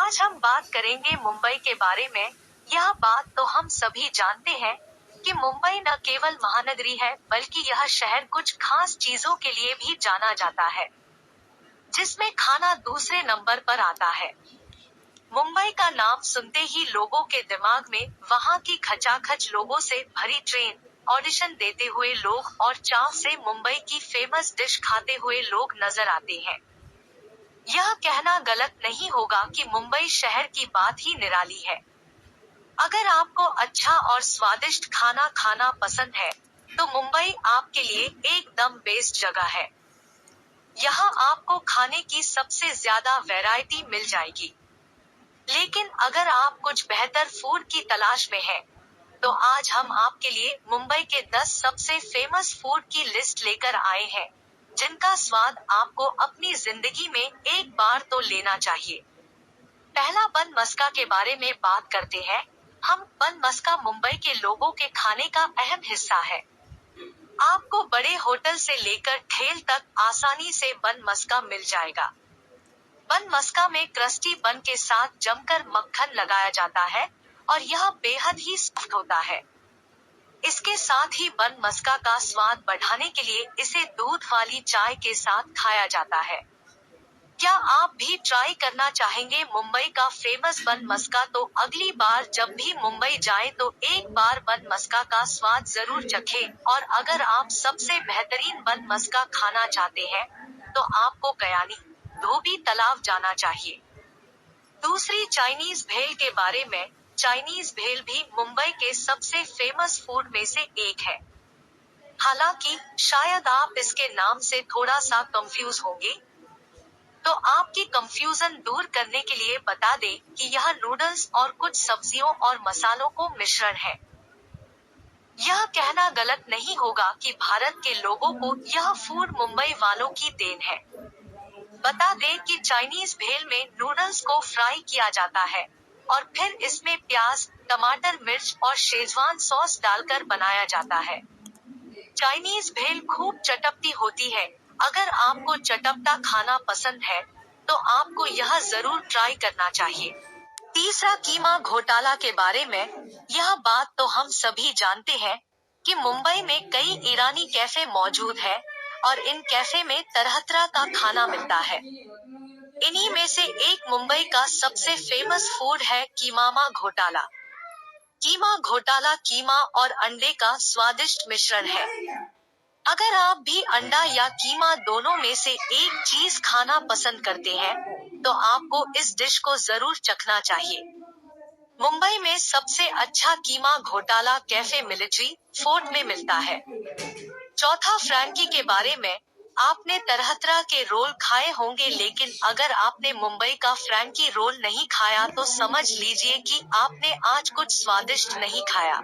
आज हम बात करेंगे मुंबई के बारे में। यह बात तो हम सभी जानते हैं कि मुंबई न केवल महानगरी है बल्कि यह शहर कुछ खास चीजों के लिए भी जाना जाता है, जिसमें खाना दूसरे नंबर पर आता है। मुंबई का नाम सुनते ही लोगों के दिमाग में वहाँ की खचाखच, लोगों से भरी ट्रेन, ऑडिशन देते हुए लोग और चाव से मुंबई की फेमस डिश खाते हुए लोग नजर आते हैं। यह कहना गलत नहीं होगा कि मुंबई शहर की बात ही निराली है। अगर आपको अच्छा और स्वादिष्ट खाना खाना पसंद है, तो मुंबई आपके लिए एकदम बेस्ट जगह है। यहाँ आपको खाने की सबसे ज्यादा वैरायटी मिल जाएगी। लेकिन अगर आप कुछ बेहतर फूड की तलाश में हैं, तो आज हम आपके लिए मुंबई के 10 सबसे फेमस फूड की लिस्ट लेकर आए हैं, जिनका स्वाद आपको अपनी जिंदगी में एक बार तो लेना चाहिए। पहला, बन मस्का के बारे में बात करते हैं। बन मस्का मुंबई के लोगों के खाने का अहम हिस्सा है। आपको बड़े होटल से लेकर ठेल तक आसानी से बन मस्का मिल जाएगा। बन मस्का में क्रिस्पी बन के साथ जमकर मक्खन लगाया जाता है और यह बेहद ही सॉफ्ट होता है। इसके साथ ही बन मस्का का स्वाद बढ़ाने के लिए इसे दूध वाली चाय के साथ खाया जाता है। क्या आप भी ट्राई करना चाहेंगे मुंबई का फेमस बन मस्का? तो अगली बार जब भी मुंबई जाएं तो एक बार बन मस्का का स्वाद जरूर चखें। और अगर आप सबसे बेहतरीन बन मस्का खाना चाहते हैं, तो आपको कयानी धोबी तालाब जाना चाहिए। दूसरी, चाइनीज भेल के बारे में। चाइनीज भेल भी मुंबई के सबसे फेमस फूड में से एक है। हालांकि शायद आप इसके नाम से थोड़ा सा कंफ्यूज होंगे, तो आपकी कंफ्यूजन दूर करने के लिए बता दें कि यह नूडल्स और कुछ सब्जियों और मसालों को मिश्रण है। यह कहना गलत नहीं होगा कि भारत के लोगों को यह फूड मुंबई वालों की देन है। बता दें कि चाइनीज भेल में नूडल्स को फ्राई किया जाता है और फिर इसमें प्याज, टमाटर, मिर्च और शेजवान सॉस डालकर बनाया जाता है। चाइनीज भेल खूब चटपटी होती है। अगर आपको चटपटा खाना पसंद है, तो आपको यह जरूर ट्राई करना चाहिए। तीसरा, कीमा घोटाला के बारे में। यह बात तो हम सभी जानते हैं कि मुंबई में कई ईरानी कैफे मौजूद है और इन कैफे में तरह तरह का खाना मिलता है। इन्हीं में से एक मुंबई का सबसे फेमस फूड है कीमा घोटाला। कीमा घोटाला कीमा और अंडे का स्वादिष्ट मिश्रण है। अगर आप भी अंडा या कीमा दोनों में से एक चीज खाना पसंद करते हैं, तो आपको इस डिश को जरूर चखना चाहिए। मुंबई में सबसे अच्छा कीमा घोटाला कैफे मिलिट्री फोर्ट में मिलता है। चौथा, फ्रैंकी के बारे में। आपने तरह तरह के रोल खाए होंगे, लेकिन अगर आपने मुंबई का फ्रैंकी रोल नहीं खाया तो समझ लीजिए कि आपने आज कुछ स्वादिष्ट नहीं खाया।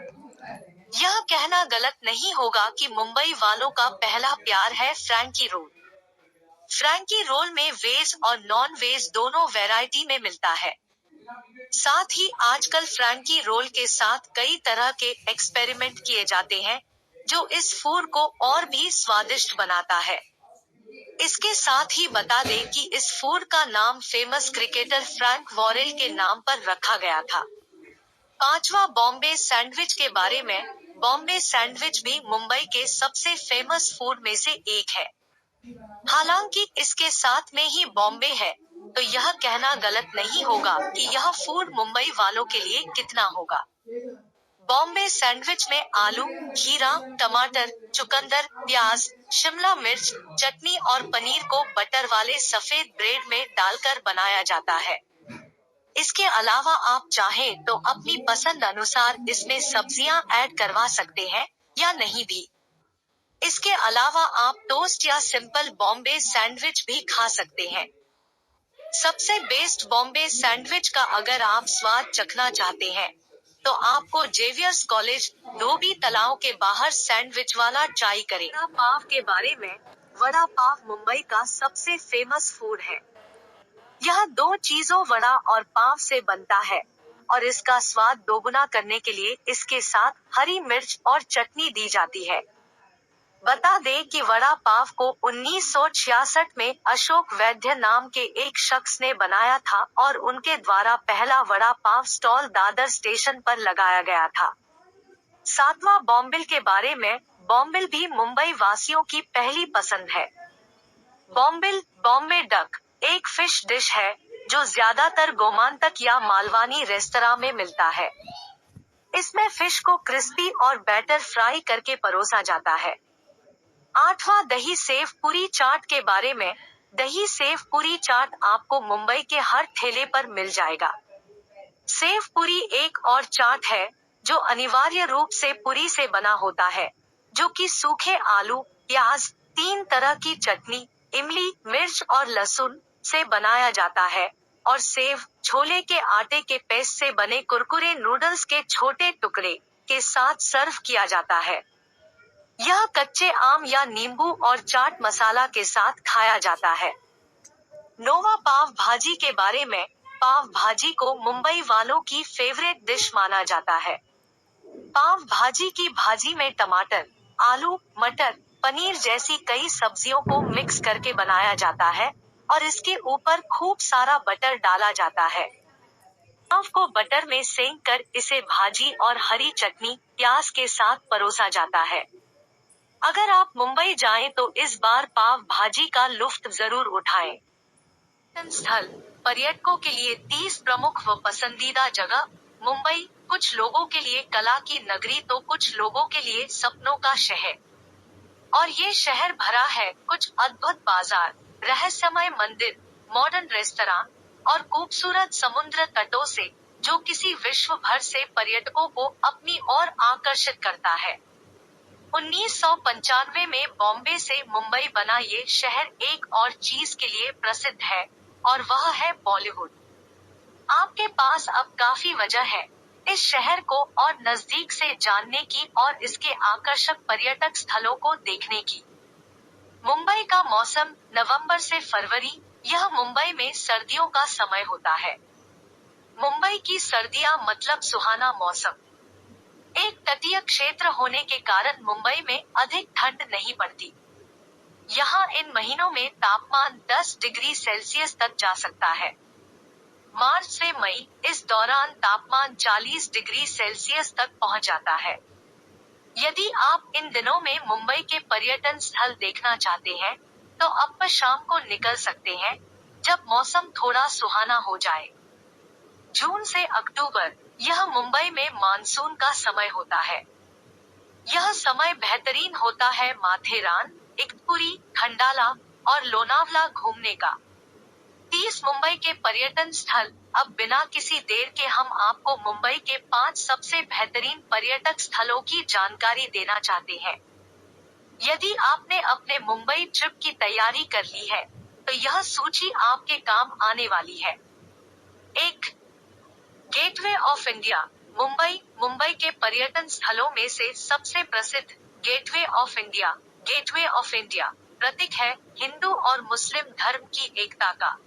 यह कहना गलत नहीं होगा कि मुंबई वालों का पहला प्यार है फ्रैंकी रोल। फ्रैंकी रोल में वेज और नॉन वेज दोनों वैरायटी में मिलता है। साथ ही आजकल फ्रैंकी रोल के साथ कई तरह के एक्सपेरिमेंट किए जाते हैं, जो इस फूड को और भी स्वादिष्ट बनाता है। इसके साथ ही बता दें कि इस फूड का नाम फेमस क्रिकेटर फ्रैंक वॉरेल के नाम पर रखा गया था। पांचवा, बॉम्बे सैंडविच के बारे में। बॉम्बे सैंडविच भी मुंबई के सबसे फेमस फूड में से एक है। हालांकि इसके साथ में ही बॉम्बे है, तो यह कहना गलत नहीं होगा कि यह फूड मुंबई वालों के लिए कितना होगा। बॉम्बे सैंडविच में आलू, खीरा, टमाटर, चुकंदर, प्याज, शिमला मिर्च, चटनी और पनीर को बटर वाले सफेद ब्रेड में डालकर बनाया जाता है। इसके अलावा आप चाहें तो अपनी पसंद अनुसार इसमें सब्जियां ऐड करवा सकते हैं या नहीं भी। इसके अलावा आप टोस्ट या सिंपल बॉम्बे सैंडविच भी खा सकते हैं। सबसे बेस्ट बॉम्बे सैंडविच का अगर आप स्वाद चखना चाहते हैं, तो आपको जेवियर्स कॉलेज, धोबी तालाब के बाहर सैंडविच वाला ट्राई करें। वड़ा पाव के बारे में। वड़ा पाव मुंबई का सबसे फेमस फूड है। यह दो चीजों वड़ा और पाव से बनता है और इसका स्वाद दोगुना करने के लिए इसके साथ हरी मिर्च और चटनी दी जाती है। बता दें कि वड़ा पाव को 1966 में अशोक वैद्य नाम के एक शख्स ने बनाया था और उनके द्वारा पहला वड़ा पाव स्टॉल दादर स्टेशन पर लगाया गया था। सातवां बॉम्बिल के बारे में। बॉम्बिल भी मुंबई वासियों की पहली पसंद है। बॉम्बिल, बॉम्बे डक, एक फिश डिश है जो ज्यादातर गोमांतक या मालवानी रेस्तरां में मिलता है। इसमें फिश को क्रिस्पी और बैटर फ्राई करके परोसा जाता है। आठवां दही सेव पूरी चाट के बारे में। दही सेव पूरी चाट आपको मुंबई के हर ठेले पर मिल जाएगा। सेव पूरी एक और चाट है जो अनिवार्य रूप से पूरी से बना होता है, जो कि सूखे आलू, प्याज, 3 तरह की चटनी, इमली, मिर्च और लहसुन से बनाया जाता है, और सेव, छोले के आटे के पेस्ट से बने कुरकुरे नूडल्स के छोटे टुकड़े के साथ सर्व किया जाता है। यह कच्चे आम या नींबू और चाट मसाला के साथ खाया जाता है। नोवा पाव भाजी के बारे में। पाव भाजी को मुंबई वालों की फेवरेट डिश माना जाता है। पाव भाजी की भाजी में टमाटर, आलू, मटर, पनीर जैसी कई सब्जियों को मिक्स करके बनाया जाता है और इसके ऊपर खूब सारा बटर डाला जाता है। पाव को बटर में सेंक कर इसे भाजी और हरी चटनी, प्याज के साथ परोसा जाता है। अगर आप मुंबई जाएं तो इस बार पाव भाजी का लुत्फ जरूर उठाएं। स्थल, पर्यटकों के लिए 30 प्रमुख व पसंदीदा जगह। मुंबई, कुछ लोगों के लिए कला की नगरी तो कुछ लोगों के लिए सपनों का शहर। और ये शहर भरा है कुछ अद्भुत बाजार, रहस्यमय मंदिर, मॉडर्न रेस्तरां और खूबसूरत समुद्र तटों से, जो किसी विश्व भर से पर्यटकों को अपनी ओर आकर्षित करता है। 1995 में बॉम्बे से मुंबई बना ये शहर एक और चीज के लिए प्रसिद्ध है, और वह है बॉलीवुड। आपके पास अब काफी वजह है इस शहर को और नजदीक से जानने की और इसके आकर्षक पर्यटक स्थलों को देखने की। मुंबई का मौसम, नवंबर से फरवरी, यह मुंबई में सर्दियों का समय होता है। मुंबई की सर्दियां मतलब सुहाना मौसम। एक तटीय क्षेत्र होने के कारण मुंबई में अधिक ठंड नहीं पड़ती। यहाँ इन महीनों में तापमान 10 डिग्री सेल्सियस तक जा सकता है। मार्च से मई, इस दौरान तापमान 40 डिग्री सेल्सियस तक पहुँच जाता है। यदि आप इन दिनों में मुंबई के पर्यटन स्थल देखना चाहते हैं, तो अब शाम को निकल सकते हैं, जब मौसम थोड़ा सुहाना हो जाए। जून से अक्टूबर, यह मुंबई में मानसून का समय होता है। यह समय बेहतरीन होता है माथेरान, इगतपुरी, खंडाला और लोनावला घूमने का। 30 मुंबई के पर्यटन स्थल। अब बिना किसी देर के हम आपको मुंबई के 5 सबसे बेहतरीन पर्यटक स्थलों की जानकारी देना चाहते हैं। यदि आपने अपने मुंबई ट्रिप की तैयारी कर ली है, तो यह सूची आपके काम आने वाली है। 1. Gateway of India, Mumbai. Mumbai के पर्यटन स्थलों में से सबसे प्रसिद्ध gateway of India. Gateway of India प्रतीक है हिंदू और मुस्लिम धर्म की एकता का।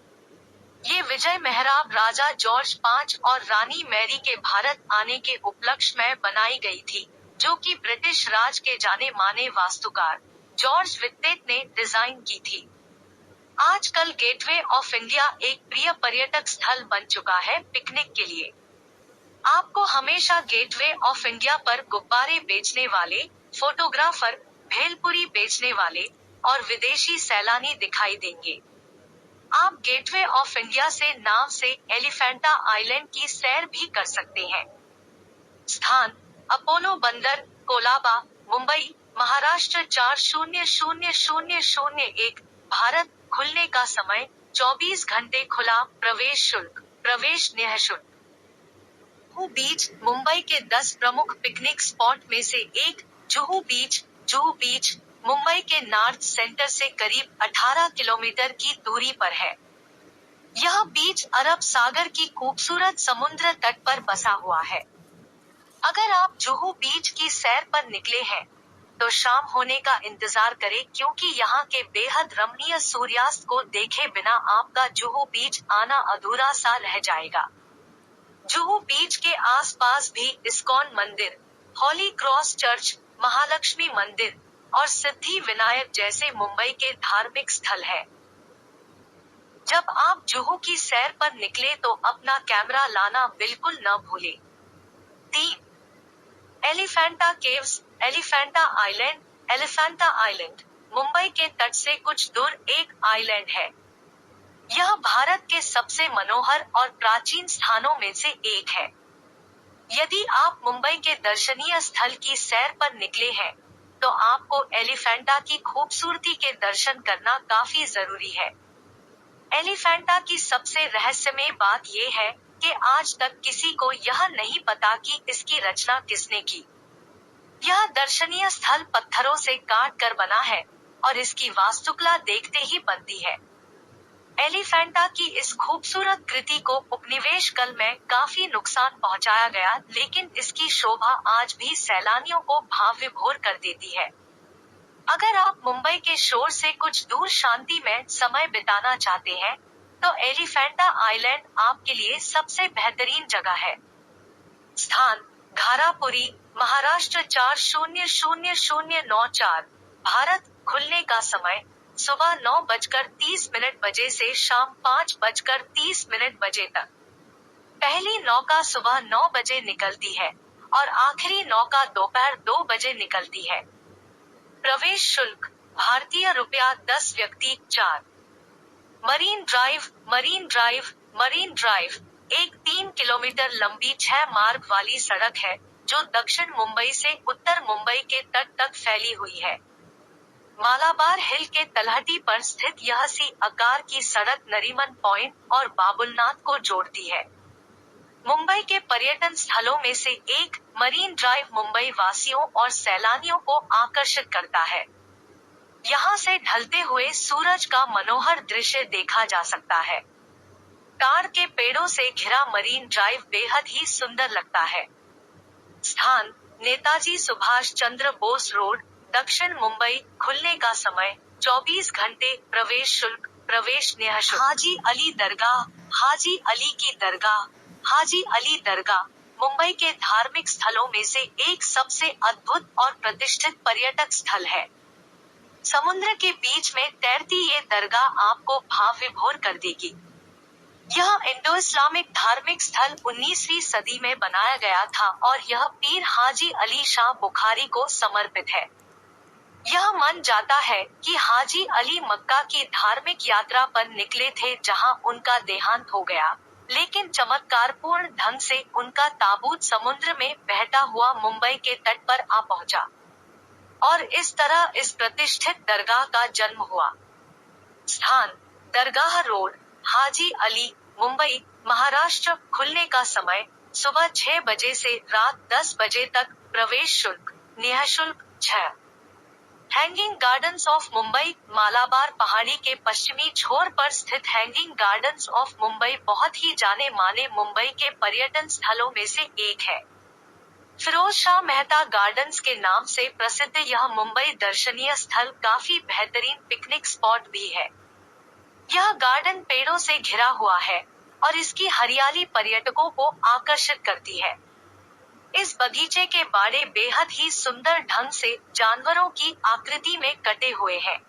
ये विजय मेहराब राजा जॉर्ज 5 और रानी मैरी के भारत आने के उपलक्ष्य में बनाई गई थी, जो कि ब्रिटिश राज के जाने माने वास्तुकार जॉर्ज वित्तेट ने डिजाइन की थी। आजकल गेटवे ऑफ इंडिया एक प्रिय पर्यटक स्थल बन चुका है पिकनिक के लिए। आपको हमेशा गेटवे ऑफ इंडिया पर गुब्बारे बेचने वाले, फोटोग्राफर, भेलपुरी बेचने वाले और विदेशी सैलानी दिखाई देंगे। आप गेटवे ऑफ इंडिया से नाव से एलिफेंटा आइलैंड की सैर भी कर सकते हैं। स्थान, अपोलो बंदर, कोलाबा, मुंबई, महाराष्ट्र 400001। भारत, खुलने का समय 24 घंटे खुला, प्रवेश शुल्क, प्रवेश निःशुल्क। जुहू बीच, मुंबई के 10 प्रमुख पिकनिक स्पॉट में से एक, जुहू बीच। जुहू बीच, मुंबई के नॉर्थ सेंटर से करीब 18 किलोमीटर की दूरी पर है। यह बीच अरब सागर की खूबसूरत समुद्र तट पर बसा हुआ है। अगर आप जुहू बीच की सैर पर निकले हैं, तो शाम होने का इंतजार करें क्योंकि यहाँ के बेहद रमणीय सूर्यास्त को देखे बिना आपका जुहू बीच आना अधूरा सा रह जाएगा। जुहू बीच के आसपास भी इस्कॉन मंदिर, हॉली क्रॉस चर्च, महालक्ष्मी मंदिर, और सिद्धि विनायक जैसे मुंबई के धार्मिक स्थल हैं। जब आप जुहू की सैर पर निकले तो अपना कैमरा लाना बिल्कुल न भूलें। 3. Elephanta caves, Elephanta island. Elephanta island Mumbai के तट से कुछ दूर एक आइलैंड है। यह भारत के सबसे मनोहर और प्राचीन स्थानों में से एक है। यदि आप मुंबई के दर्शनीय स्थल की सैर पर निकले हैं, तो आपको एलिफेंटा की खूबसूरती के दर्शन करना काफी जरूरी है। एलिफेंटा की सबसे रहस्यमय बात यह है कि आज तक किसी को यह नहीं पता कि इसकी रचना किसने की। यह दर्शनीय स्थल पत्थरों से काट कर बना है और इसकी वास्तुकला देखते ही बनती है। एलिफेंटा की इस खूबसूरत कृति को उपनिवेश काल में काफी नुकसान पहुंचाया गया, लेकिन इसकी शोभा आज भी सैलानियों को भाव विभोर कर देती है। अगर आप मुंबई के शोर से कुछ दूर शांति में समय बिताना चाहते हैं, तो एलिफेंटा आइलैंड आपके लिए सबसे बेहतरीन जगह है। स्थान: घारापुरी, महाराष्ट्र 400094। भारत। खुलने का समय: सुबह 9:30 बजे से शाम 5:30 बजे तक। पहली नौका सुबह 9 बजे निकलती है और आखिरी नौका दोपहर 2 बजे निकलती है। प्रवेश शुल्क: भारतीय रुपया 10 व्यक्ति 4। Marine drive, marine drive, marine drive एक 3 किलोमीटर लंबी 6 मार्ग वाली सड़क है जो दक्षिण मुंबई से उत्तर मुंबई के तट तक फैली हुई है। मालाबार हिल के तलहटी पर स्थित यह सी आकार की सड़क नरीमन पॉइंट और बाबुलनाथ को जोड़ती है। मुंबई के पर्यटन स्थलों में से एक मरीन ड्राइव मुंबई वासियों और सैलानियों को आकर्षित करता है। यहाँ से ढलते हुए सूरज का मनोहर दृश्य देखा जा सकता है। ताड़ के पेड़ों से घिरा मरीन ड्राइव बेहद ही सुंदर लगता है। स्थान: नेताजी सुभाष चंद्र बोस रोड, दक्षिण मुंबई। खुलने का समय: 24 घंटे। प्रवेश शुल्क: प्रवेश निःशुल्क। हाजी अली दरगाह, हाजी अली की दरगाह। हाजी अली दरगाह मुंबई के धार्मिक स्थलों में से एक सबसे अद्भुत और प्रतिष्ठित पर्यटक स्थल है। समुद्र के बीच में तैरती ये दरगाह आपको भाव विभोर कर देगी। यह इंडो इस्लामिक धार्मिक स्थल 19वीं सदी में बनाया गया था और यह पीर हाजी अली शाह बुखारी को समर्पित है। यह मन जाता है कि हाजी अली मक्का की धार्मिक यात्रा पर निकले थे जहां उनका देहांत हो गया, लेकिन चमत्कारपूर्ण ढंग से उनका ताबूत समुद्र में बहता हुआ मुंबई के तट पर आ पहुंचा और इस तरह इस प्रतिष्ठित दरगाह का जन्म हुआ। स्थान: दरगाह रोड, हाजी अली, मुंबई, महाराष्ट्र। खुलने का समय: सुबह 6 बजे से रात 10 बजे तक। प्रवेश शुल्क: निःशुल्क। 6. Hanging gardens of Mumbai, Malabar पहाड़ी के पश्चिमी छोर पर स्थित हैंगिंग गार्डन्स ऑफ मुंबई बहुत ही जाने माने मुंबई के पर्यटन स्थलों में से एक है। फिरोज शाह मेहता गार्डन्स के नाम से प्रसिद्ध यह मुंबई दर्शनीय स्थल काफी बेहतरीन पिकनिक स्पॉट भी है। यह गार्डन पेड़ों से घिरा हुआ है और इसकी हरियाली पर्यटकों को आकर्षित करती है। इस बगीचे के बाड़े बेहद ही सुंदर ढंग से जानवरों की आकृति में कटे हुए हैं।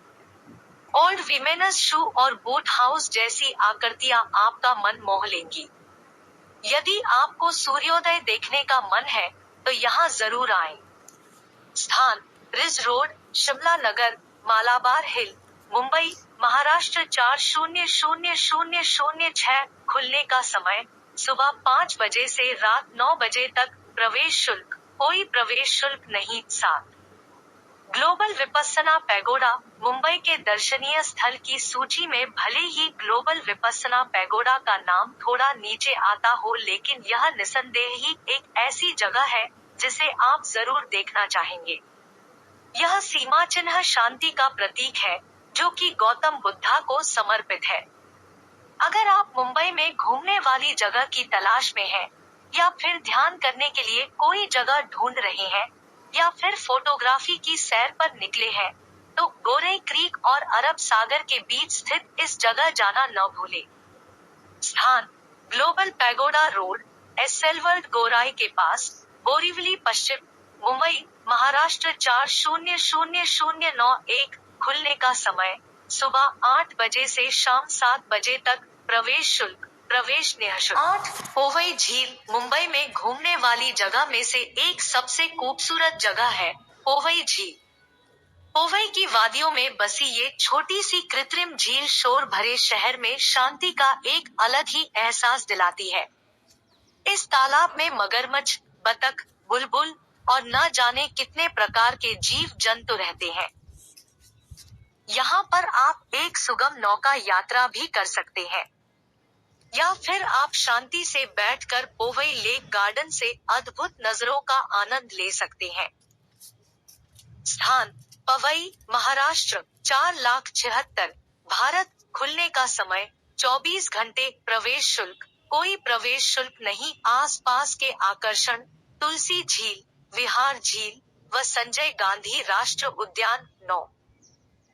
ओल्ड विमेनस शू और बूट हाउस जैसी आकृतियां आपका मन मोह लेंगी। यदि आपको सूर्योदय देखने का मन है, तो यहाँ जरूर आएं। स्थान: रिज रोड, शिमला नगर, मालाबार हिल, मुंबई, महाराष्ट्र 400006। खुलने का समय: सुबह 5 बजे से रात 9 बजे तक। प्रवेश शुल्क: कोई प्रवेश शुल्क नहीं। 7. ग्लोबल विपस्सना पैगोडा, मुंबई के दर्शनीय स्थल की सूची में भले ही ग्लोबल विपस्सना पैगोडा का नाम थोड़ा नीचे आता हो, लेकिन यह निसंदेह ही एक ऐसी जगह है जिसे आप जरूर देखना चाहेंगे। यह सीमा चिन्ह शांति का प्रतीक है, जो कि गौतम बुद्धा को समर्पित है। अगर आप मुंबई में घूमने वाली जगह की तलाश में हैं, या फिर ध्यान करने के लिए कोई जगह ढूंढ रहे हैं, या फिर फोटोग्राफी की सैर पर निकले हैं, तो गोरई क्रीक और अरब सागर के बीच स्थित इस जगह जाना न भूलें। स्थान: global pagoda road, Essel world Gorai के पास, बोरीवली पश्चिम, मुंबई, महाराष्ट्र 400091 खुलने का समय सुबह 8 बजे से शाम 7 बजे तक। प्रवेश शुल्क प्रवेश निःशुल्क। 8 पोवई झील मुंबई में घूमने वाली जगह में से एक सबसे खूबसूरत जगह है पोवई झील। पोवई की वादियों में बसी ये छोटी सी कृत्रिम झील शोर भरे शहर में शांति का एक अलग ही एहसास दिलाती है। इस तालाब में मगरमच्छ, बतख, बुलबुल और न जाने कितने प्रकार के जीव जंतु रहते हैं। यहाँ पर आप एक सुगम नौका यात्रा भी कर सकते हैं या फिर आप शांति से बैठकर पोवई लेक गार्डन से अद्भुत नजरों का आनंद ले सकते हैं। स्थान पवई महाराष्ट्र 4,76,000 भारत। खुलने का समय 24 घंटे। प्रवेश शुल्क कोई प्रवेश शुल्क नहीं। आसपास के आकर्षण तुलसी झील, विहार झील व संजय गांधी राष्ट्र उद्यान। 9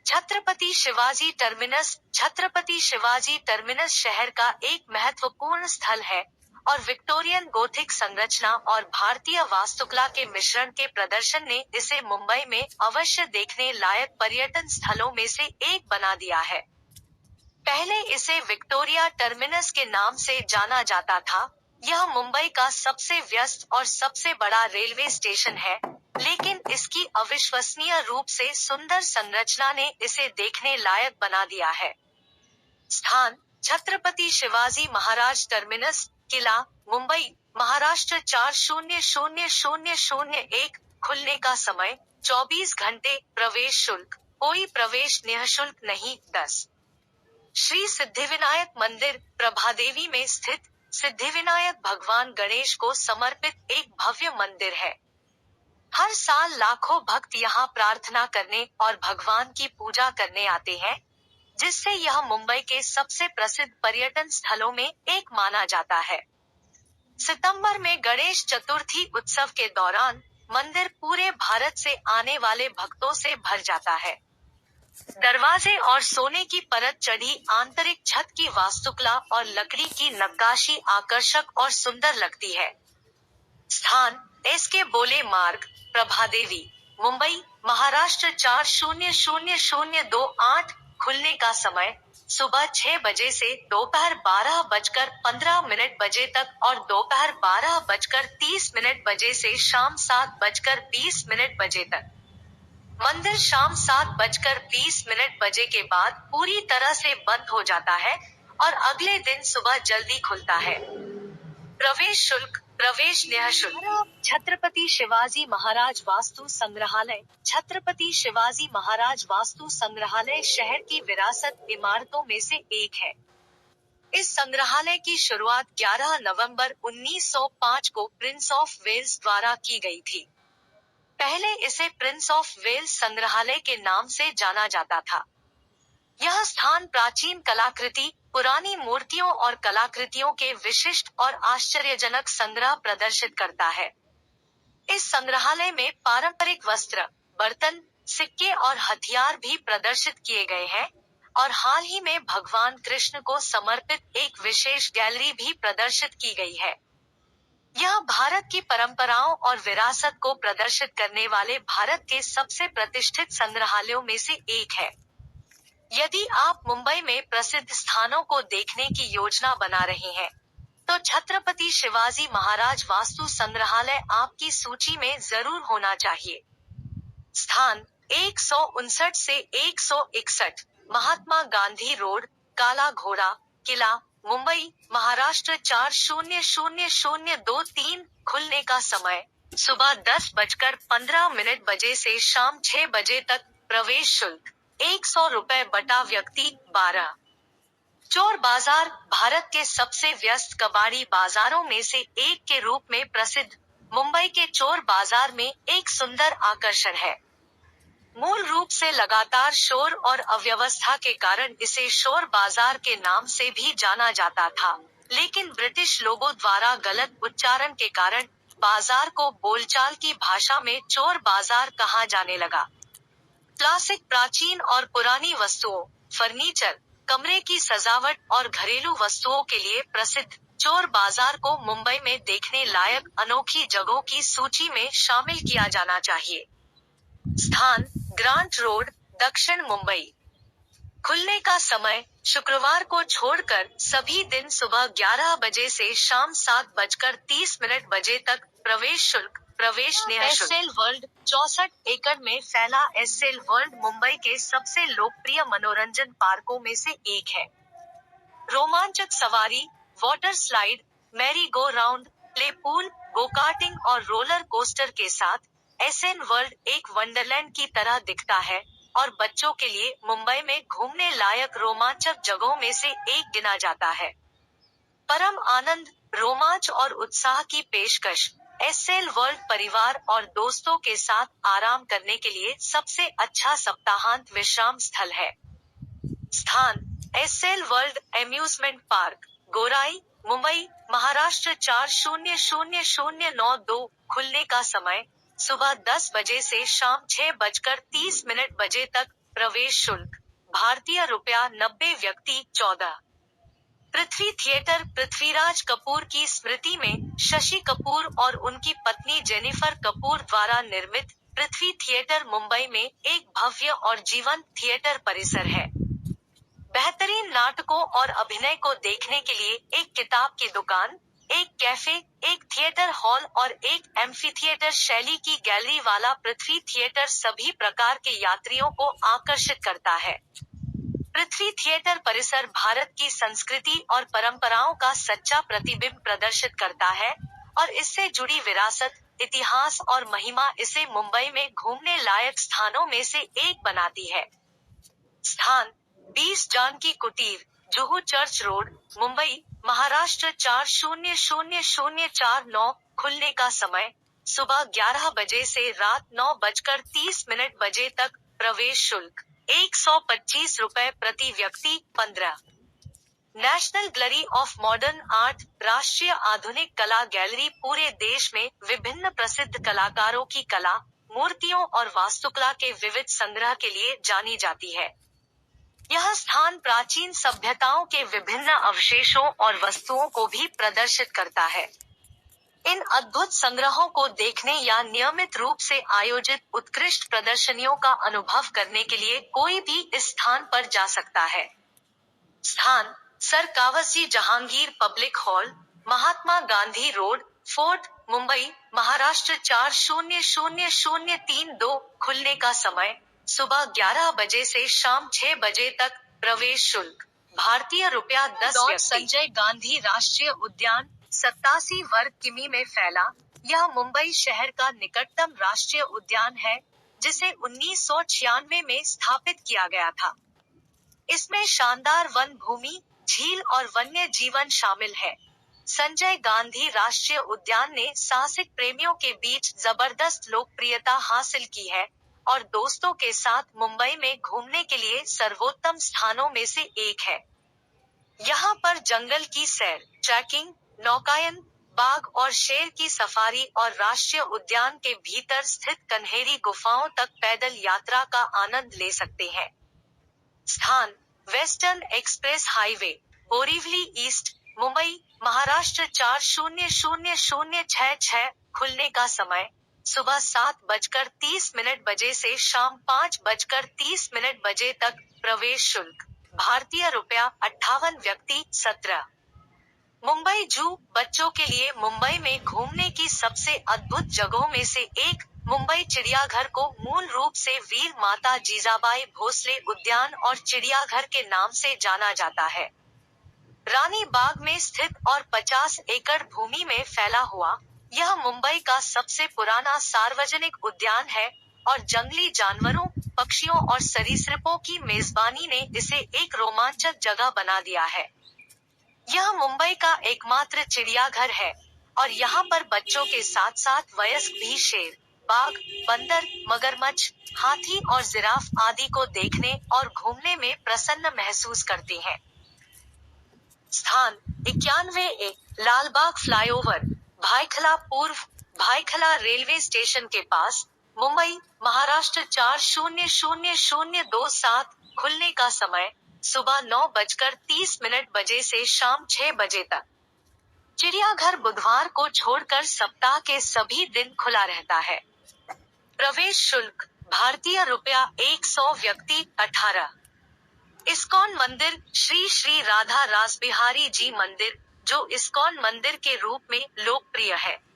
छत्रपति शिवाजी टर्मिनस। छत्रपति शिवाजी टर्मिनस शहर का एक महत्वपूर्ण स्थल है और विक्टोरियन गोथिक संरचना और भारतीय वास्तुकला के मिश्रण के प्रदर्शन ने इसे मुंबई में अवश्य देखने लायक पर्यटन स्थलों में से एक बना दिया है। पहले इसे विक्टोरिया टर्मिनस के नाम से जाना जाता था। यह मुंबई का सबसे व्यस्त और सबसे बड़ा रेलवे स्टेशन है, लेकिन इसकी अविश्वसनीय रूप से सुंदर संरचना ने इसे देखने लायक बना दिया है। स्थान छत्रपति शिवाजी महाराज टर्मिनस किला मुंबई महाराष्ट्र 400001 खुलने का समय 24 घंटे। प्रवेश शुल्क कोई प्रवेश निःशुल्क नहीं। 10 श्री सिद्धिविनायक मंदिर प्रभादेवी में स्थित सिद्धिविनायक भगवान गणेश को समर्पित एक भव्य मंदिर है। हर साल लाखों भक्त यहाँ प्रार्थना करने और भगवान की पूजा करने आते हैं, जिससे यह मुंबई के सबसे प्रसिद्ध पर्यटन स्थलों में एक माना जाता है। सितंबर में गणेश चतुर्थी उत्सव के दौरान मंदिर पूरे भारत से आने वाले भक्तों से भर जाता है। दरवाजे और सोने की परत चढ़ी आंतरिक छत की वास्तुकला और लकड़ी की नक्काशी आकर्षक और सुंदर लगती है। स्थान एसके बोले मार्ग प्रभादेवी मुंबई महाराष्ट्र 400028 खुलने का समय सुबह 6 बजे से दोपहर 12:15 बजे तक और दोपहर 12:30 बजे से शाम 7:20 बजे तक। मंदिर शाम 7:20 बजे के बाद पूरी तरह से बंद हो जाता है और अगले दिन सुबह जल्दी खुलता है। प्रवेश शुल्क प्रवेश निःशुल्क। छत्रपति शिवाजी महाराज वास्तु संग्रहालय। छत्रपति शिवाजी महाराज वास्तु संग्रहालय शहर की विरासत इमारतों में से एक है। इस संग्रहालय की शुरुआत 11 नवंबर 1905 को प्रिंस ऑफ वेल्स द्वारा की गई थी। पहले इसे प्रिंस ऑफ वेल्स संग्रहालय के नाम से जाना जाता था। यह स्थान प्राचीन कलाकृति, पुरानी मूर्तियों और कलाकृतियों के विशिष्ट और आश्चर्यजनक संग्रह प्रदर्शित करता है। इस संग्रहालय में पारंपरिक वस्त्र, बर्तन, सिक्के और हथियार भी प्रदर्शित किए गए हैं और हाल ही में भगवान कृष्ण को समर्पित एक विशेष गैलरी भी प्रदर्शित की गई है। यह भारत की परंपराओं और विरासत को प्रदर्शित करने वाले भारत के सबसे प्रतिष्ठित संग्रहालयों में से एक है। यदि आप मुंबई में प्रसिद्ध स्थानों को देखने की योजना बना रहे हैं, तो छत्रपति शिवाजी महाराज वास्तु संग्रहालय आपकी सूची में जरूर होना चाहिए। स्थान 159 से 161 महात्मा गांधी रोड, काला घोड़ा किला मुंबई महाराष्ट्र 400023 खुलने का समय सुबह 10:15 बजे से शाम 6 बजे तक। प्रवेश शुल्क 100 रुपए बटा व्यक्ति। 12 चोर बाजार भारत के सबसे व्यस्त कबाड़ी बाजारों में से एक के रूप में प्रसिद्ध मुंबई के चोर बाजार में एक सुंदर आकर्षण है। मूल रूप से लगातार शोर और अव्यवस्था के कारण इसे शोर बाजार के नाम से भी जाना जाता था, लेकिन ब्रिटिश लोगों द्वारा गलत उच्चारण के कारण बाजार को बोलचाल की भाषा में चोर बाजार कहा जाने लगा। क्लासिक प्राचीन और पुरानी वस्तुओं, फर्नीचर, कमरे की सजावट और घरेलू वस्तुओं के लिए प्रसिद्ध चोर बाजार को मुंबई में देखने लायक अनोखी जगहों की सूची में शामिल किया जाना चाहिए। स्थान, ग्रांट रोड, दक्षिण मुंबई। खुलने का समय, शुक्रवार को छोड़कर सभी दिन सुबह 11 बजे से शाम 7:30 बजे तक। प्रवेश शुल्क, प्रवेश निःशुल्क। एसएल वर्ल्ड, 64 एकड़ में फैला एसएल वर्ल्ड मुंबई के सबसे लोकप्रिय मनोरंजन पार्कों में से एक है। रोमांचक सवारी, water slide, merry go round, play pool, go karting और रोलर कोस्टर के साथ एसएल वर्ल्ड एक वंडरलैंड की तरह दिखता है और बच्चों के लिए मुंबई में घूमने लायक रोमांचक जगहों में से एक गिना जाता है। परम आनंद, रोमांच और उत्साह की पेशकश, एसएल वर्ल्ड परिवार और दोस्तों के साथ आराम करने के लिए सबसे अच्छा सप्ताहांत विश्राम स्थल है। स्थान, एसएल वर्ल्ड एम्यूजमेंट पार्क, गोराई, मुंबई, महाराष्ट्र 400092। खुलने का समय, सुबह 10 बजे से शाम 6:30 बजे तक। प्रवेश शुल्क, भारतीय रुपया 90। व्यक्ति 14। पृथ्वी थिएटर, पृथ्वीराज कपूर की स्मृति में शशि कपूर और उनकी पत्नी जेनिफर कपूर द्वारा निर्मित पृथ्वी थिएटर मुंबई में एक भव्य और जीवंत थिएटर परिसर है। बेहतरीन नाटकों और अभिनय को देखने के लिए एक किताब की दुकान, एक कैफे, एक थिएटर हॉल और एक एम्फीथिएटर शैली की गैलरी वाला पृथ्वी थिएटर सभी प्रकार के यात्रियों को आकर्षित करता है। पृथ्वी थिएटर परिसर भारत की संस्कृति और परंपराओं का सच्चा प्रतिबिंब प्रदर्शित करता है और इससे जुड़ी विरासत, इतिहास और महिमा इसे मुंबई में घूमने लायक स्थानों में से एक बनाती है। स्थान, 20 जानकी कुटीर, जुहू चर्च रोड, मुंबई, महाराष्ट्र 400049। खुलने का समय, सुबह 11 बजे से रात 9:30 बजे तक। प्रवेश शुल्क, 125 रुपए प्रति व्यक्ति 15। National gallery of modern art, राष्ट्रीय आधुनिक कला गैलरी पूरे देश में विभिन्न प्रसिद्ध कलाकारों की कला, मूर्तियों और वास्तुकला के विविध संग्रह के लिए जानी जाती है। यह स्थान प्राचीन सभ्यताओं के विभिन्न अवशेषों और वस्तुओं को भी प्रदर्शित करता है। इन अद्भुत संग्रहों को देखने या नियमित रूप से आयोजित उत्कृष्ट प्रदर्शनियों का अनुभव करने के लिए कोई भी इस स्थान पर जा सकता है। स्थान, sir Cowasji Jehangir public hall, Mahatma Gandhi road, Fort, Mumbai, Maharashtra 400032। खुलने का समय, सुबह 11 बजे से शाम 6 बजे तक। प्रवेश शुल्क, भारतीय रुपया 10। संजय गांधी राष्ट्रीय उद्यान, 87 वर्ग किमी में फैला, यह मुंबई शहर का निकटतम राष्ट्रीय उद्यान है, जिसे 1996 में स्थापित किया गया था। इसमें शानदार वन भूमि, झील और वन्य जीवन शामिल है। संजय गांधी राष्ट्रीय उद्यान ने साहसिक प्रेमियों के बीच जबरदस्त लोकप्रियता हासिल की है और दोस्तों के साथ मुंबई में घूमने के लिए सर्वोत्तम स्थानों में से एक है। यहाँ पर जंगल की सैर, ट्रैकिंग, नौकायन, बाघ और शेर की सफारी और राष्ट्रीय उद्यान के भीतर स्थित कन्हेरी गुफाओं तक पैदल यात्रा का आनंद ले सकते हैं। स्थान, western express highway, Borivali east, Mumbai, Maharashtra 400066। खुलने का समय, सुबह 7:30 बजे से शाम 5:30 बजे तक। प्रवेश शुल्क, भारतीय रुपया 58। व्यक्ति 17। मुंबई जू, बच्चों के लिए मुंबई में घूमने की सबसे अद्भुत जगहों में से एक। मुंबई चिड़ियाघर को मूल रूप से वीर माता जीजाबाई भोसले उद्यान और चिड़ियाघर के नाम से जाना जाता है। रानी बाग में स्थित और 50 एकड़ भूमि में फैला हुआ, यह मुंबई का सबसे पुराना सार्वजनिक उद्यान है और जंगली जानवरों, पक्षियों और सरीसृपों की मेजबानी ने इसे एक रोमांचक जगह बना दिया है। यह मुंबई का एकमात्र चिड़ियाघर है और यहाँ पर बच्चों के साथ साथ वयस्क भी शेर, बाघ, बंदर, मगरमच्छ, हाथी और जिराफ आदि को देखने और घूमने में प्रसन्न महसूस करते हैं। स्थान, 91A, लालबाग फ्लाईओवर, भायखला पूर्व, भायखला रेलवे स्टेशन के पास, मुंबई, महाराष्ट्र 400027। खुलने का समय, सुबह 9:30 बजे से शाम 6 बजे तक। चिड़ियाघर बुधवार को छोड़कर सप्ताह के सभी दिन खुला रहता है। प्रवेश शुल्क भारतीय रुपया 100 व्यक्ति 18। इस्कॉन मंदिर श्री श्री राधा रासबिहारी जी मंदिर, जो इस्कॉन मंदिर के रूप में लोकप्रिय है,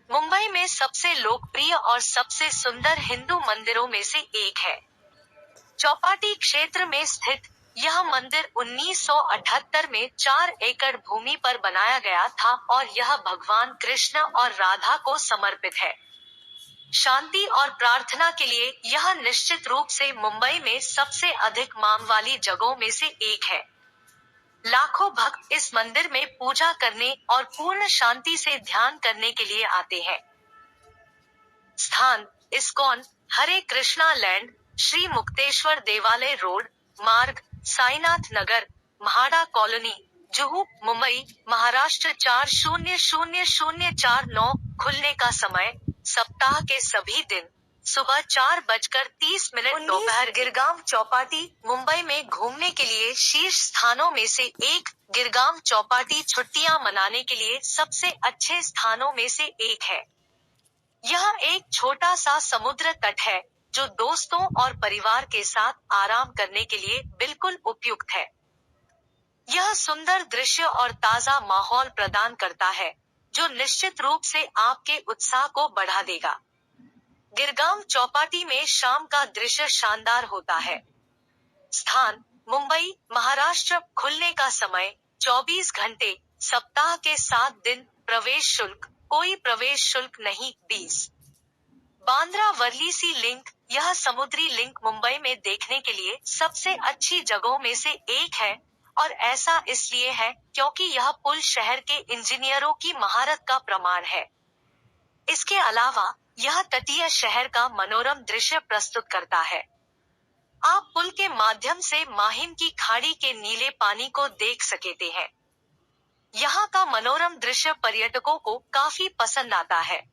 मुंबई में सबसे लोकप्रिय और सबसे सुंदर हिंदू मंदिरों में से एक है। चौपाटी क्षेत्र में स्थित यह मंदिर 1978 में 4 एकड़ भूमि पर बनाया गया था और यह भगवान कृष्ण और राधा को समर्पित है। शांति और प्रार्थना के लिए यह निश्चित रूप से मुंबई में सबसे अधिक मांग वाली जगहों में से एक है। लाखों भक्त इस मंदिर में पूजा करने और पूर्ण शांति से ध्यान करने के लिए आते हैं। स्थान इस्कॉन, हरे कृष्णा लैंड, श्री मुक्तेश्वर देवालय रोड, मार्ग साईनाथ नगर, म्हाडा कॉलोनी, जुहू, मुंबई, महाराष्ट्र 400049। खुलने का समय सप्ताह के सभी दिन सुबह 4:30 दोपहर। गिरगांव चौपाटी मुंबई में घूमने के लिए शीर्ष स्थानों में से एक। गिरगांव चौपाटी छुट्टियां मनाने के लिए सबसे अच्छे स्थानों में से एक है। यह एक छोटा सा समुद्र तट है जो दोस्तों और परिवार के साथ आराम करने के लिए बिल्कुल उपयुक्त है। यह सुंदर दृश्य और ताजा माहौल प्रदान करता है जो निश्चित रूप से आपके उत्साह को बढ़ा देगा। गिरगांव चौपाटी में शाम का दृश्य शानदार होता है। स्थान मुंबई, महाराष्ट्र। खुलने का समय 24 घंटे, सप्ताह के 7 दिन। प्रवेश शुल्क कोई प्रवेश शुल्क नहीं 20। बांद्रा वर्ली सी लिंक, यह समुद्री लिंक मुंबई में देखने के लिए सबसे अच्छी जगहों में से एक है और ऐसा इसलिए है क्योंकि यह पुल शहर के इंजीनियरों की महारत का प्रमाण है। इसके अलावा यह तटीय शहर का मनोरम दृश्य प्रस्तुत करता है। आप पुल के माध्यम से माहिम की खाड़ी के नीले पानी को देख सकते हैं। यहाँ का मनोरम दृश्य पर्यटकों को काफी पसंद आता है।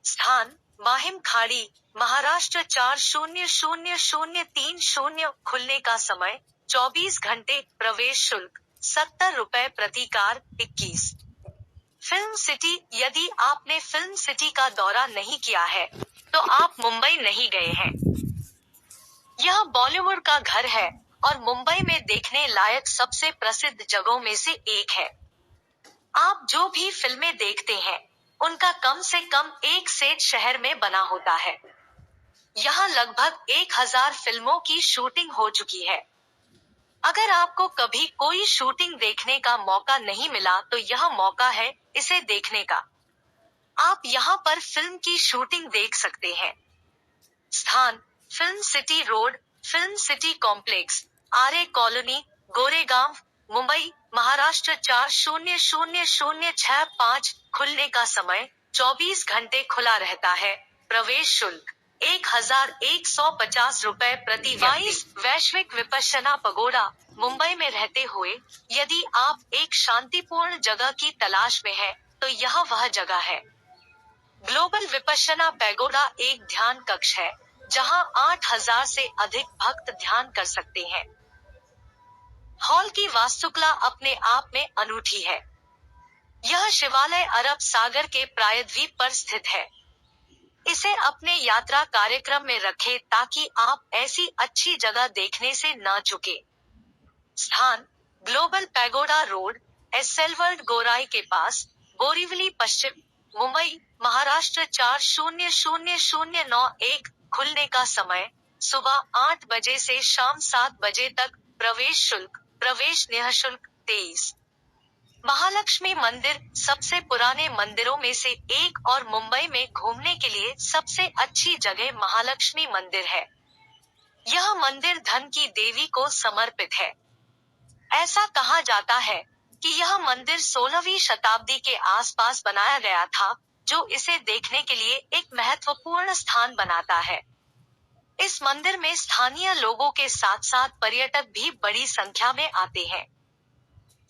स्थान माहिम खाड़ी, महाराष्ट्र 400030। खुलने का समय 24 घंटे। प्रवेश शुल्क 70 रुपए प्रति कार 21। फिल्म सिटी, यदि आपने फिल्म सिटी का दौरा नहीं किया है तो आप मुंबई नहीं गए हैं। यह बॉलीवुड का घर है और मुंबई में देखने लायक सबसे प्रसिद्ध जगहों में से एक है। आप जो भी फिल्में देखते हैं उनका कम से कम एक सेट शहर में बना होता है। यहाँ लगभग 1000 फिल्मों की शूटिंग हो चुकी है। अगर आपको कभी कोई शूटिंग देखने का मौका नहीं मिला तो यह मौका है इसे देखने का। आप यहाँ पर फिल्म की शूटिंग देख सकते हैं। स्थान film city road, film city complex, Aarey colony, Goregaon, Mumbai, Maharashtra 400065। खुलने का समय 24 घंटे खुला रहता है। प्रवेश शुल्क 1150 रुपए प्रति व्यक्ति। वैश्विक विपश्यना पगोडा, मुंबई में रहते हुए यदि आप एक शांतिपूर्ण जगह की तलाश में हैं, तो यह वह जगह है। ग्लोबल विपश्यना पैगोडा एक ध्यान कक्ष है जहां 8000 से अधिक भक्त ध्यान कर सकते हैं। हॉल की वास्तुकला अपने आप में अनूठी है। यह शिवालय अरब सागर के प्रायद्वीप पर स्थित है। इसे अपने यात्रा कार्यक्रम में रखें ताकि आप ऐसी अच्छी जगह देखने से न चूकें। स्थान global pagoda road, Essel world Gorai के पास, बोरीवली पश्चिम, मुंबई, महाराष्ट्र 400091। खुलने का समय सुबह 8 बजे से शाम 7 बजे तक। प्रवेश शुल्क प्रवेश निःशुल्क 23। महालक्ष्मी मंदिर सबसे पुराने मंदिरों में से एक और मुंबई में घूमने के लिए सबसे अच्छी जगह महालक्ष्मी मंदिर है। यह मंदिर धन की देवी को समर्पित है। ऐसा कहा जाता है कि यह मंदिर 16वीं शताब्दी के आसपास बनाया गया था, जो इसे देखने के लिए एक महत्वपूर्ण स्थान बनाता है। इस मंदिर में स्थानीय लोगों के साथ साथ पर्यटक भी बड़ी संख्या में आते हैं।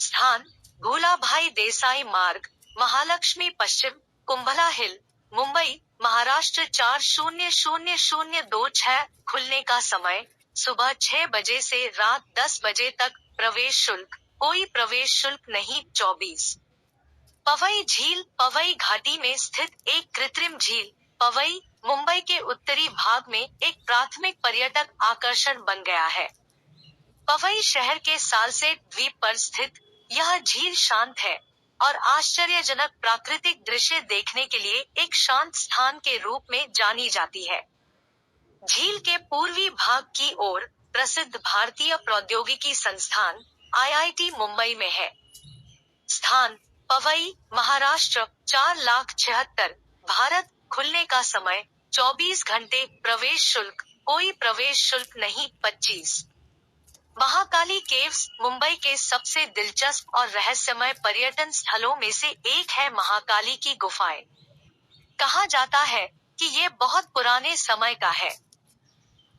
स्थान भूलाभाई देसाई मार्ग, महालक्ष्मी पश्चिम, कुंभला हिल, मुंबई, महाराष्ट्र 400026। खुलने का समय सुबह 6 बजे से रात 10 बजे तक। प्रवेश शुल्क कोई प्रवेश शुल्क नहीं 24। पवई झील पवई घाटी में स्थित एक कृत्रिम झील पवई मुंबई के उत्तरी भाग में एक प्राथमिक पर्यटक आकर्षण बन गया है। पवई शहर के सालसेट द्वीप पर स्थित यह झील शांत है और आश्चर्यजनक प्राकृतिक दृश्य देखने के लिए एक शांत स्थान के रूप में जानी जाती है। झील के पूर्वी भाग की ओर प्रसिद्ध भारतीय प्रौद्योगिकी संस्थान IIT मुंबई में है। स्थान पवई महाराष्ट्र 4,76,000 भारत खुलने का समय 24 घंटे प्रवेश शुल्क कोई प्रवेश शुल्क नहीं 25। महाकाली केव्स मुंबई के सबसे दिलचस्प और रहस्यमय पर्यटन स्थलों में से एक है। महाकाली की गुफाएं कहा जाता है कि ये बहुत पुराने समय का है।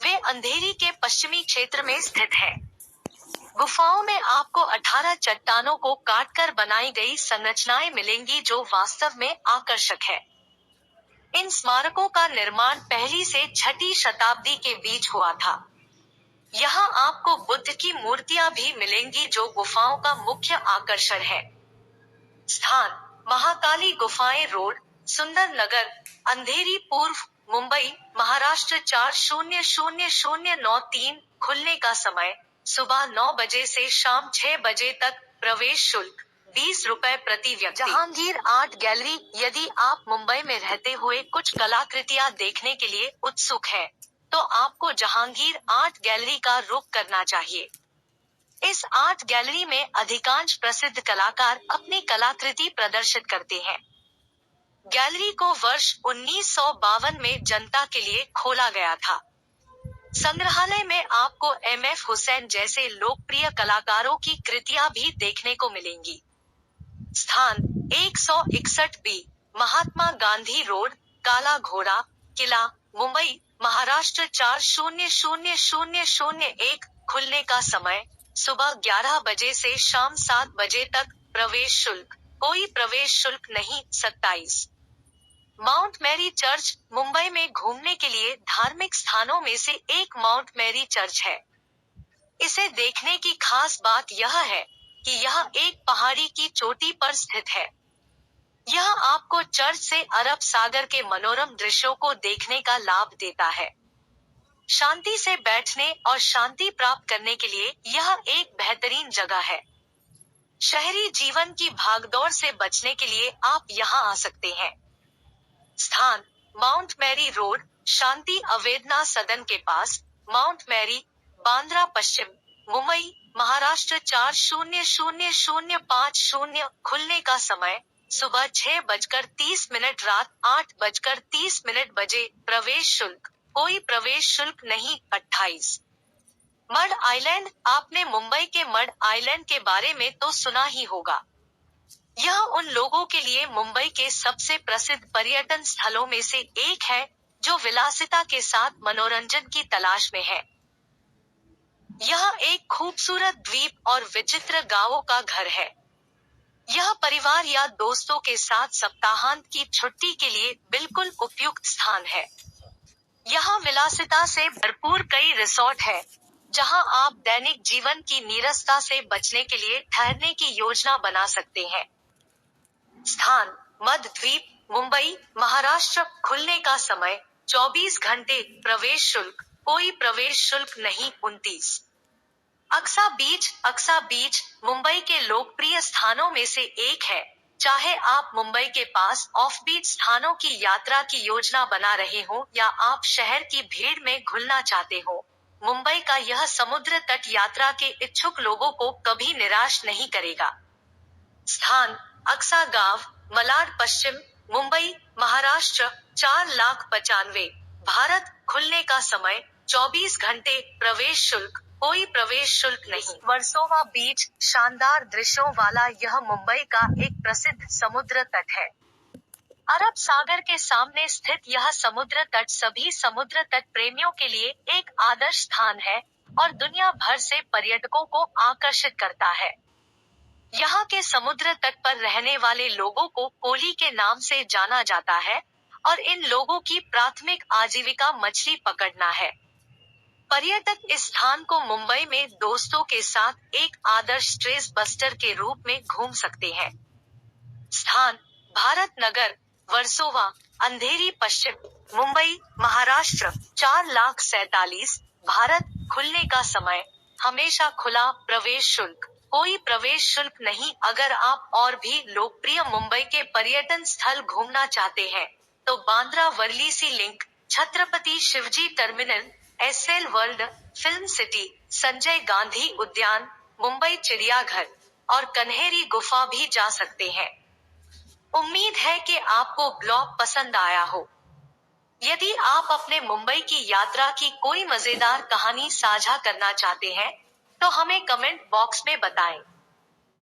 वे अंधेरी के पश्चिमी क्षेत्र में स्थित है। गुफाओं में आपको 18 चट्टानों को काटकर बनाई गई संरचनाएं मिलेंगी जो वास्तव में आकर्षक है। इन स्मारकों का निर्माण पहली से 6वीं शताब्दी के बीच हुआ था। यहाँ आपको बुद्ध की मूर्तियां भी मिलेंगी जो गुफाओं का मुख्य आकर्षण है। स्थान महाकाली गुफाएं रोड सुंदर नगर अंधेरी पूर्व मुंबई महाराष्ट्र 400093 खुलने का समय सुबह 9 बजे से शाम 6 बजे तक प्रवेश शुल्क 20 रुपए प्रति व्यक्ति। जहांगीर आर्ट गैलरी यदि आप मुंबई में रहते हुए कुछ कलाकृतियां देखने के लिए उत्सुक हैं, तो आपको जहांगीर आर्ट गैलरी का रुख करना चाहिए। इस आर्ट गैलरी में अधिकांश प्रसिद्ध कलाकार अपनी कलाकृति प्रदर्शित करते हैं। गैलरी को वर्ष 1952 में जनता के लिए खोला गया था। संग्रहालय में आपको MF हुसैन जैसे लोकप्रिय कलाकारों की कृतियां भी देखने को मिलेंगी। स्थान 161B महात्मा गांधी रोड काला घोड़ा किला मुंबई महाराष्ट्र 400001 खुलने का समय सुबह 11 बजे से शाम 7 बजे तक प्रवेश शुल्क कोई प्रवेश शुल्क नहीं 27। माउंट मैरी चर्च मुंबई में घूमने के लिए धार्मिक स्थानों में से एक माउंट मैरी चर्च है। इसे देखने की खास बात यह है कि यह एक पहाड़ी की चोटी पर स्थित है। यह आपको चर्च से अरब सागर के मनोरम दृश्यों को देखने का लाभ देता है। शांति से बैठने और शांति प्राप्त करने के लिए यह एक बेहतरीन जगह है। शहरी जीवन की भागदौड़ से बचने के लिए आप यहाँ आ सकते हैं। स्थान माउंट मैरी रोड शांति अवेदना सदन के पास माउंट मैरी बांद्रा पश्चिम मुंबई महाराष्ट्र 400050 खुलने का समय सुबह 6:30 रात 8:30 बजे प्रवेश शुल्क कोई प्रवेश शुल्क नहीं 28। मड आइलैंड आपने मुंबई के मड आइलैंड के बारे में तो सुना ही होगा। यह उन लोगों के लिए मुंबई के सबसे प्रसिद्ध पर्यटन स्थलों में से एक है जो विलासिता के साथ मनोरंजन की तलाश में है। यह एक खूबसूरत द्वीप और विचित्र गांवों का घर है। यह परिवार या दोस्तों के साथ सप्ताहांत की छुट्टी के लिए बिल्कुल उपयुक्त स्थान है। यहाँ विलासिता से भरपूर कई रिसोर्ट है, जहाँ आप दैनिक जीवन की नीरसता से बचने के लिए ठहरने की योजना बना सकते हैं। स्थान मध्य द्वीप मुंबई महाराष्ट्र खुलने का समय 24 घंटे प्रवेश शुल्क कोई प्रवेश शुल्क नहीं 29। अक्सा बीच मुंबई के लोकप्रिय स्थानों में से एक है। चाहे आप मुंबई के पास ऑफ बीच स्थानों की यात्रा की योजना बना रहे हो या आप शहर की भीड़ में घुलना चाहते हो, मुंबई का यह समुद्र तट यात्रा के इच्छुक लोगों को कभी निराश नहीं करेगा। स्थान अक्सा गांव मलाड पश्चिम मुंबई महाराष्ट्र 4,95,000 भारत खुलने का समय 24 घंटे प्रवेश शुल्क कोई प्रवेश शुल्क नहीं। वर्सोवा बीच शानदार दृश्यों वाला यह मुंबई का एक प्रसिद्ध समुद्र तट है। अरब सागर के सामने स्थित यह समुद्र तट सभी समुद्र तट प्रेमियों के लिए एक आदर्श स्थान है और दुनिया भर से पर्यटकों को आकर्षित करता है। यहाँ के समुद्र तट पर रहने वाले लोगों को कोली के नाम से जाना जाता है और इन लोगों की प्राथमिक आजीविका मछली पकड़ना है। पर्यटक इस स्थान को मुंबई में दोस्तों के साथ एक आदर्श स्ट्रेस बस्टर के रूप में घूम सकते हैं। स्थान भारत नगर, वर्सोवा, अंधेरी पश्चिम, मुंबई, महाराष्ट्र। 4,47,000 भारत। खुलने का समय हमेशा खुला। प्रवेश शुल्क कोई प्रवेश शुल्क नहीं। अगर आप और भी लोकप्रिय मुंबई के पर्यटन स्थल घूमना चाहते हैं, तो Bandra Worli sea link, Chhatrapati Shivaji terminal, Essel world, film city, Sanjay Gandhi उद्यान, मुंबई चिड़ियाघर और कन्हेरी गुफा भी जा सकते हैं। उम्मीद है कि आपको ब्लॉग पसंद आया हो। यदि आप अपने मुंबई की यात्रा की कोई मजेदार कहानी साझा करना चाहते हैं, तो हमें कमेंट बॉक्स में बताएं।